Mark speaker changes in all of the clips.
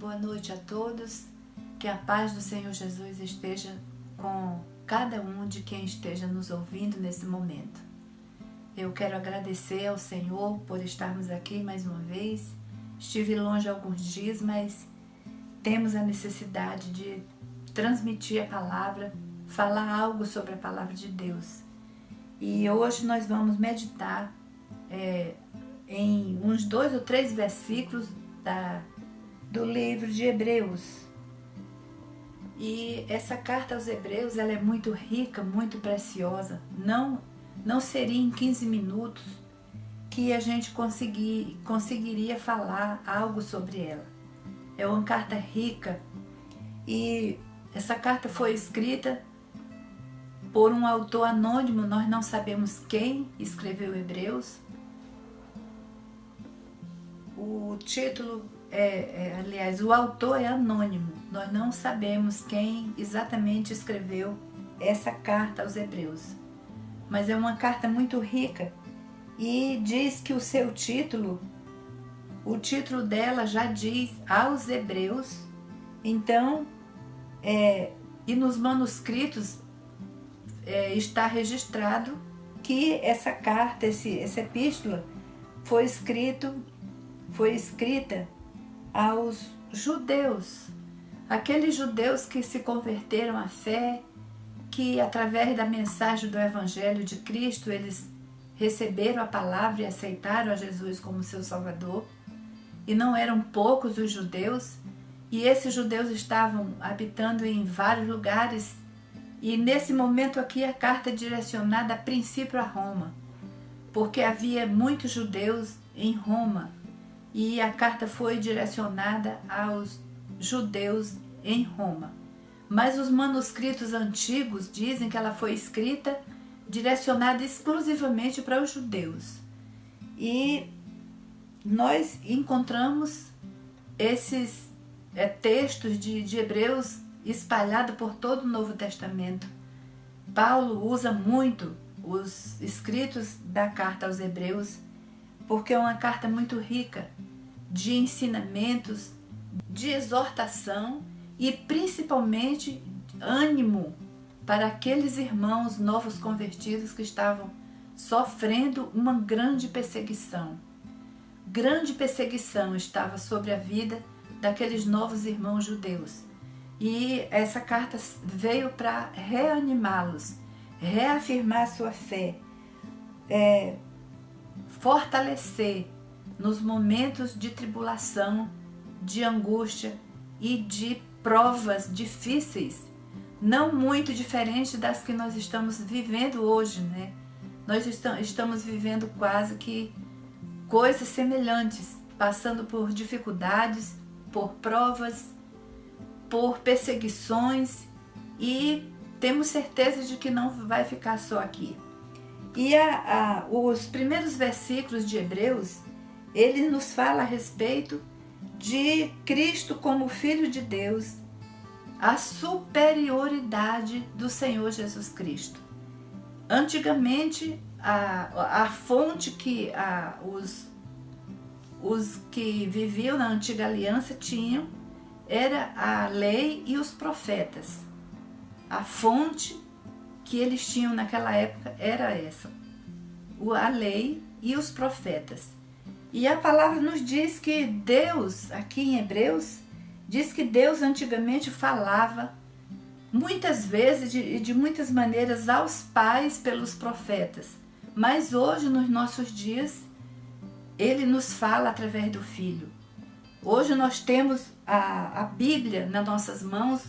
Speaker 1: Boa noite a todos, que a paz do Senhor Jesus esteja com cada um de quem esteja nos ouvindo nesse momento. Eu quero agradecer ao Senhor por estarmos aqui mais uma vez. Estive longe alguns dias, mas temos a necessidade de transmitir a palavra, falar algo sobre a palavra de Deus. E hoje nós vamos meditar em uns 2 ou 3 versículos do livro de Hebreus. E essa carta aos Hebreus, ela é muito rica, muito preciosa. Não seria em 15 minutos que a gente conseguiria falar algo sobre ela. É uma carta rica e essa carta foi escrita por um autor anônimo. Nós não sabemos quem escreveu Hebreus. O título aliás, o autor é anônimo. Nós não sabemos quem exatamente escreveu essa carta aos Hebreus. Mas é uma carta muito rica e diz que o título dela já diz aos Hebreus. Então, e nos manuscritos está registrado que essa carta, essa epístola foi escrita aos judeus, aqueles judeus que se converteram à fé, que através da mensagem do Evangelho de Cristo eles receberam a palavra e aceitaram a Jesus como seu Salvador. E não eram poucos os judeus, e esses judeus estavam habitando em vários lugares. E nesse momento aqui a carta é direcionada a princípio a Roma, porque havia muitos judeus em Roma. E a carta foi direcionada aos judeus em Roma. Mas os manuscritos antigos dizem que ela foi escrita direcionada exclusivamente para os judeus. E nós encontramos esses textos de Hebreus espalhados por todo o Novo Testamento. Paulo usa muito os escritos da carta aos Hebreus, porque é uma carta muito rica de ensinamentos, de exortação e principalmente ânimo para aqueles irmãos novos convertidos que estavam sofrendo uma grande perseguição. Grande perseguição estava sobre a vida daqueles novos irmãos judeus. E essa carta veio para reanimá-los, reafirmar sua fé, fortalecer nos momentos de tribulação, de angústia e de provas difíceis, não muito diferente das que nós estamos vivendo hoje, né? Nós estamos vivendo quase que coisas semelhantes, passando por dificuldades, por provas, por perseguições, e temos certeza de que não vai ficar só aqui. E os primeiros versículos de Hebreus, ele nos fala a respeito de Cristo como Filho de Deus, a superioridade do Senhor Jesus Cristo. Antigamente, a fonte que os que viviam na antiga aliança tinham era a lei e os profetas. A fonte que eles tinham naquela época era essa, a lei e os profetas. E a palavra nos diz que Deus, aqui em Hebreus, diz que Deus antigamente falava muitas vezes e de muitas maneiras aos pais pelos profetas. Mas hoje, nos nossos dias, Ele nos fala através do Filho. Hoje nós temos a Bíblia nas nossas mãos,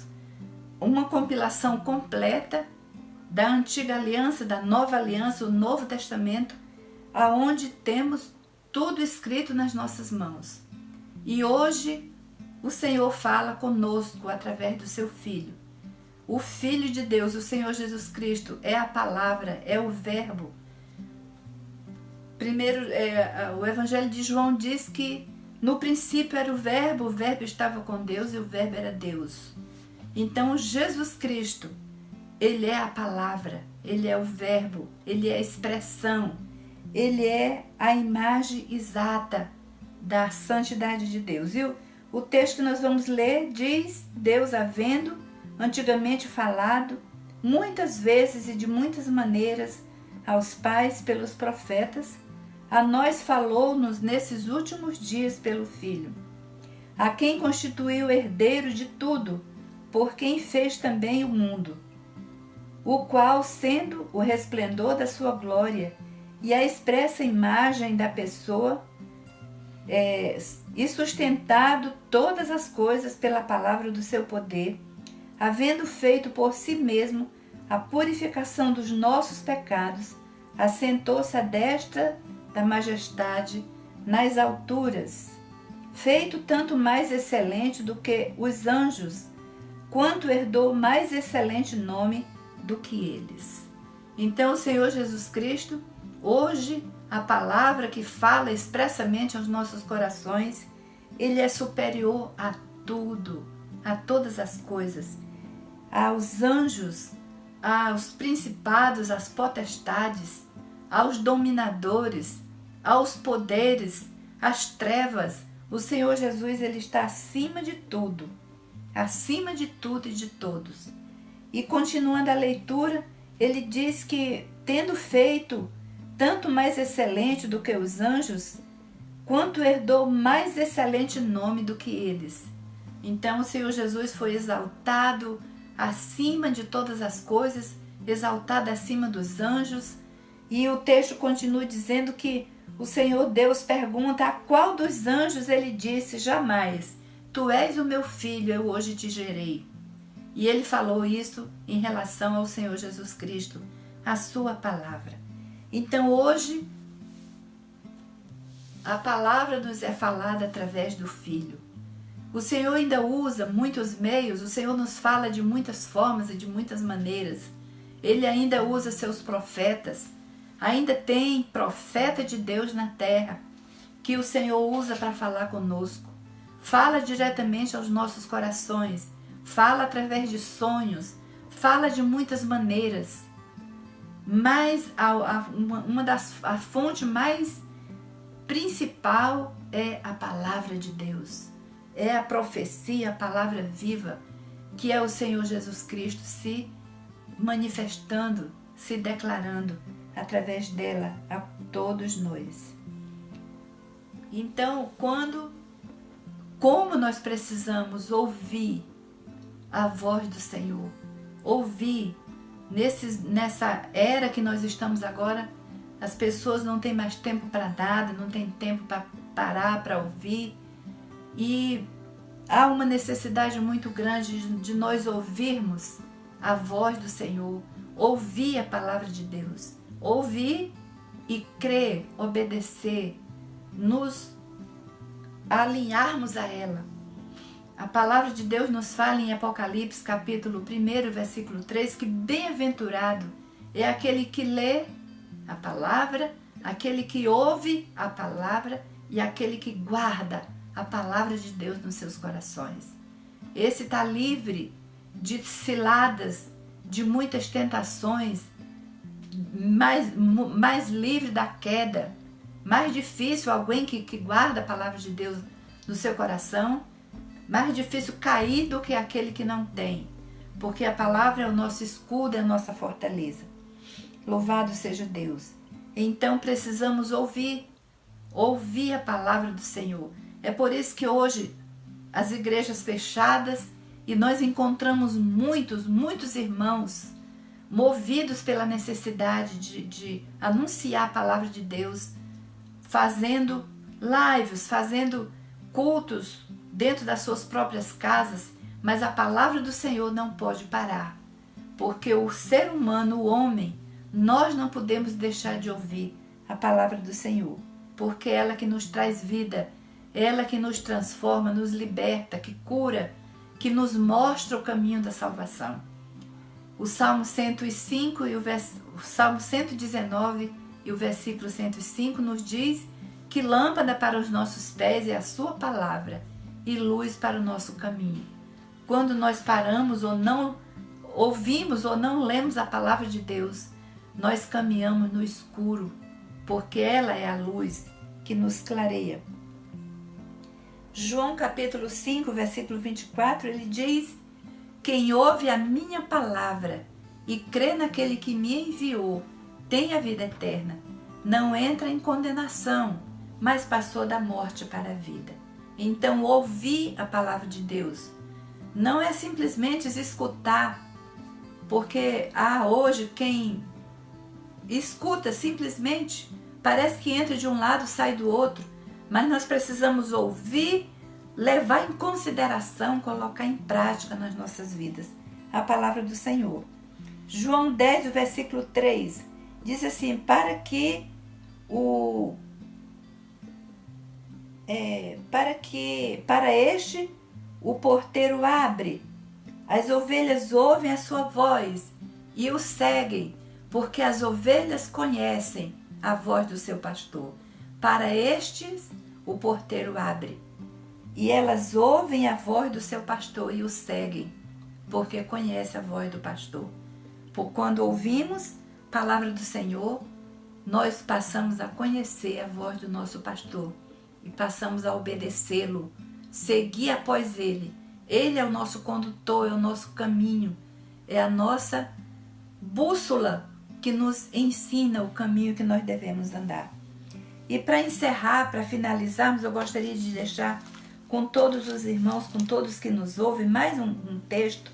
Speaker 1: uma compilação completa da Antiga Aliança, da Nova Aliança, o Novo Testamento, aonde temos tudo escrito nas nossas mãos. E hoje o Senhor fala conosco através do seu Filho. O Filho de Deus, o Senhor Jesus Cristo, é a palavra, é o verbo. Primeiro, o Evangelho de João diz que no princípio era o verbo estava com Deus e o verbo era Deus. Então Jesus Cristo, Ele é a palavra, Ele é o verbo, Ele é a expressão, Ele é a imagem exata da santidade de Deus. E O texto que nós vamos ler diz: Deus, havendo antigamente falado, muitas vezes e de muitas maneiras, aos pais pelos profetas, a nós falou-nos nesses últimos dias pelo Filho, a quem constituiu herdeiro de tudo, por quem fez também o mundo, o qual, sendo o resplendor da sua glória e a expressa imagem da pessoa, e sustentado todas as coisas pela palavra do seu poder, havendo feito por si mesmo a purificação dos nossos pecados, assentou-se à destra da majestade nas alturas, feito tanto mais excelente do que os anjos, quanto herdou mais excelente nome do que eles. Então, o Senhor Jesus Cristo, hoje, a palavra que fala expressamente aos nossos corações, Ele é superior a tudo, a todas as coisas, aos anjos, aos principados, às potestades, aos dominadores, aos poderes, às trevas. O Senhor Jesus, Ele está acima de tudo e de todos. E continuando a leitura, ele diz que, tendo feito tanto mais excelente do que os anjos, quanto herdou mais excelente nome do que eles. Então o Senhor Jesus foi exaltado acima de todas as coisas, exaltado acima dos anjos. E o texto continua dizendo que o Senhor Deus pergunta a qual dos anjos ele disse: jamais, tu és o meu filho, eu hoje te gerei. E ele falou isso em relação ao Senhor Jesus Cristo, a sua palavra. Então hoje, a palavra nos é falada através do Filho. O Senhor ainda usa muitos meios, o Senhor nos fala de muitas formas e de muitas maneiras. Ele ainda usa seus profetas. Ainda tem profeta de Deus na terra que o Senhor usa para falar conosco. Fala diretamente aos nossos corações. Fala através de sonhos. Fala de muitas maneiras. Mas a fonte mais principal é a palavra de Deus. É a profecia, a palavra viva, que é o Senhor Jesus Cristo se manifestando, se declarando através dela a todos nós. Então, como nós precisamos ouvir a voz do Senhor, ouvir nessa era que nós estamos agora, as pessoas não têm mais tempo para nada, não tem tempo para parar, para ouvir, e há uma necessidade muito grande de nós ouvirmos a voz do Senhor, ouvir a palavra de Deus, ouvir e crer, obedecer, nos alinharmos a ela. A palavra de Deus nos fala em Apocalipse, capítulo 1, versículo 3, que bem-aventurado é aquele que lê a palavra, aquele que ouve a palavra e aquele que guarda a palavra de Deus nos seus corações. Esse está livre de ciladas, de muitas tentações, mais livre da queda. Mais difícil alguém que guarda a palavra de Deus no seu coração, mais difícil cair do que aquele que não tem, porque a palavra é o nosso escudo, é a nossa fortaleza. Louvado seja Deus. Então precisamos ouvir a palavra do Senhor. É por isso que hoje as igrejas fechadas, e nós encontramos muitos irmãos movidos pela necessidade de anunciar a palavra de Deus, fazendo lives, fazendo cultos dentro das suas próprias casas, mas a palavra do Senhor não pode parar, porque o ser humano, o homem, nós não podemos deixar de ouvir a palavra do Senhor, porque é ela que nos traz vida, é ela que nos transforma, nos liberta, que cura, que nos mostra o caminho da salvação. O Salmo 105 e o Salmo 119 e o versículo 105 nos diz que lâmpada para os nossos pés é a sua palavra e luz para o nosso caminho. Quando nós paramos ou não ouvimos ou não lemos a palavra de Deus, nós caminhamos no escuro, porque ela é a luz que nos clareia. João capítulo 5, versículo 24, ele diz: quem ouve a minha palavra e crê naquele que me enviou tem a vida eterna. Não entra em condenação, mas passou da morte para a vida. Então, ouvir a palavra de Deus não é simplesmente escutar, porque hoje quem escuta simplesmente parece que entra de um lado e sai do outro, mas nós precisamos ouvir, levar em consideração, colocar em prática nas nossas vidas a palavra do Senhor. João 10, o versículo 3, diz assim: para este o porteiro abre, as ovelhas ouvem a sua voz e o seguem, porque as ovelhas conhecem a voz do seu pastor. Para estes o porteiro abre, e elas ouvem a voz do seu pastor e o seguem, porque conhece a voz do pastor. Por quando ouvimos a palavra do Senhor, nós passamos a conhecer a voz do nosso pastor e passamos a obedecê-lo, seguir após ele. Ele é o nosso condutor, é o nosso caminho, é a nossa bússola que nos ensina o caminho que nós devemos andar. E para encerrar, para finalizarmos, eu gostaria de deixar com todos os irmãos, com todos que nos ouvem, mais um texto,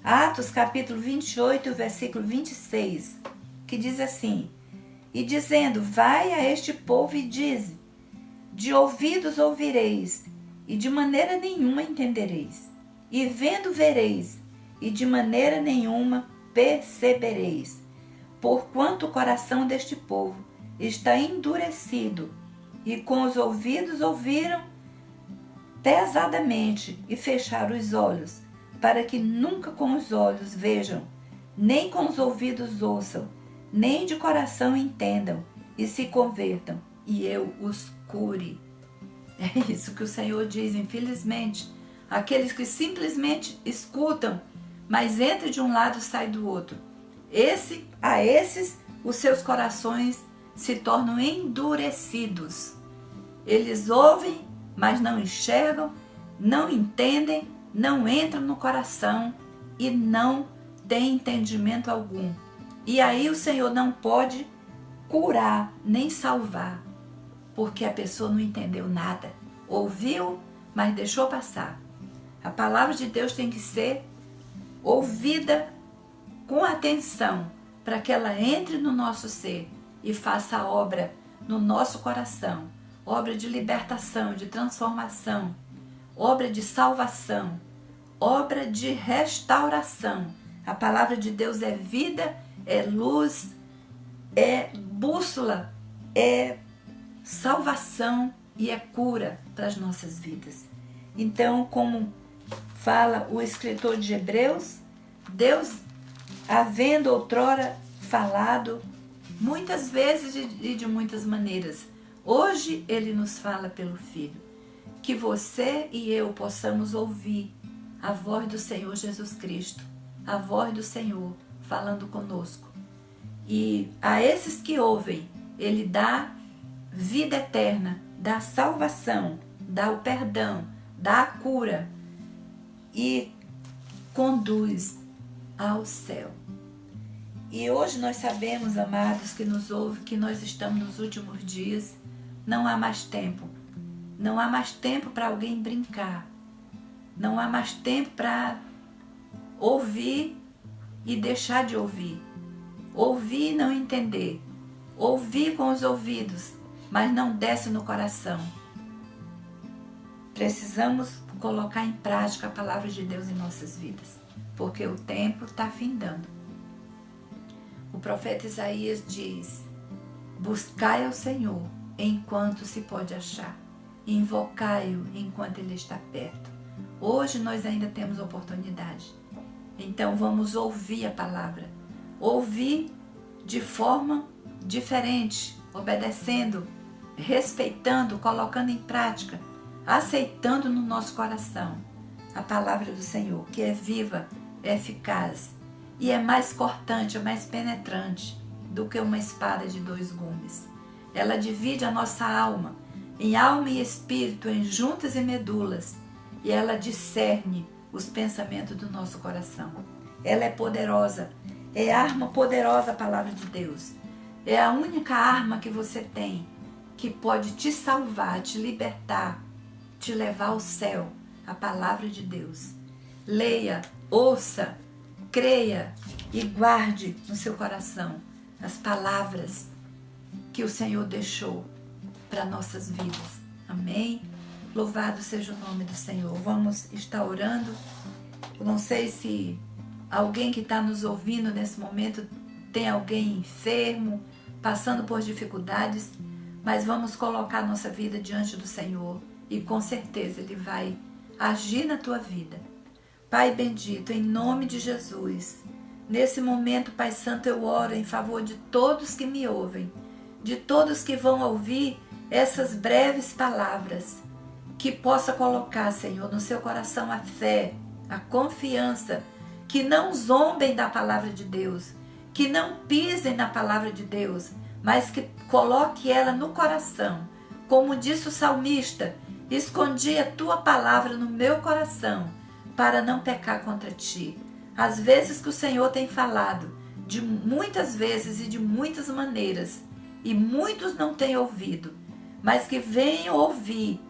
Speaker 1: Atos capítulo 28, versículo 26, que diz assim: e dizendo, vai a este povo e dize, de ouvidos ouvireis, e de maneira nenhuma entendereis, e vendo vereis, e de maneira nenhuma percebereis, porquanto o coração deste povo está endurecido, e com os ouvidos ouviram pesadamente, e fecharam os olhos, para que nunca com os olhos vejam, nem com os ouvidos ouçam, nem de coração entendam, e se convertam, e eu os cure. É isso que o Senhor diz, infelizmente. Aqueles que simplesmente escutam, mas entra de um lado e sai do outro. A esses, os seus corações se tornam endurecidos. Eles ouvem, mas não enxergam, não entendem, não entram no coração e não têm entendimento algum. E aí o Senhor não pode curar nem salvar, porque a pessoa não entendeu nada. Ouviu, mas deixou passar. A palavra de Deus tem que ser ouvida com atenção, para que ela entre no nosso ser e faça a obra no nosso coração, obra de libertação, de transformação, obra de salvação, obra de restauração. A palavra de Deus é vida, é luz, é bússola, é salvação e é cura para as nossas vidas. Então, como fala o escritor de Hebreus, Deus, havendo outrora falado muitas vezes e de muitas maneiras, hoje Ele nos fala pelo Filho. Que você e eu possamos ouvir a voz do Senhor Jesus Cristo, a voz do Senhor falando conosco. E a esses que ouvem, Ele dá vida eterna, dá salvação, dá o perdão, dá a cura e conduz ao céu. E hoje nós sabemos, amados, que nos ouvem, que nós estamos nos últimos dias. Não há mais tempo. Não há mais tempo para alguém brincar. Não há mais tempo para ouvir e deixar de ouvir. Ouvir e não entender. Ouvir com os ouvidos, mas não desce no coração. Precisamos colocar em prática a palavra de Deus em nossas vidas, porque o tempo está findando. O profeta Isaías diz: buscai ao Senhor enquanto se pode achar, invocai-o enquanto Ele está perto. Hoje nós ainda temos oportunidade, então vamos ouvir a palavra, ouvir de forma diferente, obedecendo, respeitando, colocando em prática, aceitando no nosso coração a palavra do Senhor, que é viva, é eficaz e é mais cortante, é mais penetrante do que uma espada de 2 gumes. Ela divide a nossa alma, em alma e espírito, em juntas e medulas, e ela discerne os pensamentos do nosso coração. Ela é poderosa, é arma poderosa a palavra de Deus. É a única arma que você tem que pode te salvar, te libertar, te levar ao céu, a palavra de Deus. Leia, ouça, creia e guarde no seu coração as palavras que o Senhor deixou para nossas vidas. Amém? Louvado seja o nome do Senhor. Vamos estar orando. Eu não sei se alguém que está nos ouvindo nesse momento tem alguém enfermo, passando por dificuldades, mas vamos colocar nossa vida diante do Senhor e com certeza Ele vai agir na tua vida. Pai bendito, em nome de Jesus, nesse momento, Pai Santo, eu oro em favor de todos que me ouvem, de todos que vão ouvir essas breves palavras, que possa colocar, Senhor, no seu coração a fé, a confiança, que não zombem da palavra de Deus, que não pisem na palavra de Deus, mas que coloque ela no coração. Como disse o salmista, escondi a tua palavra no meu coração, para não pecar contra ti. As vezes que o Senhor tem falado, de muitas vezes e de muitas maneiras, e muitos não têm ouvido, mas que venham ouvir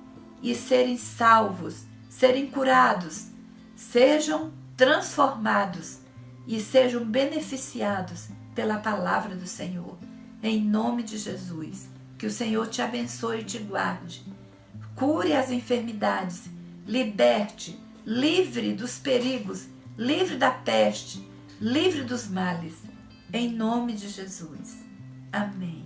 Speaker 1: e serem salvos, serem curados, sejam transformados e sejam beneficiados pela palavra do Senhor. Em nome de Jesus, que o Senhor te abençoe e te guarde, cure as enfermidades, liberte, livre dos perigos, livre da peste, livre dos males, em nome de Jesus. Amém.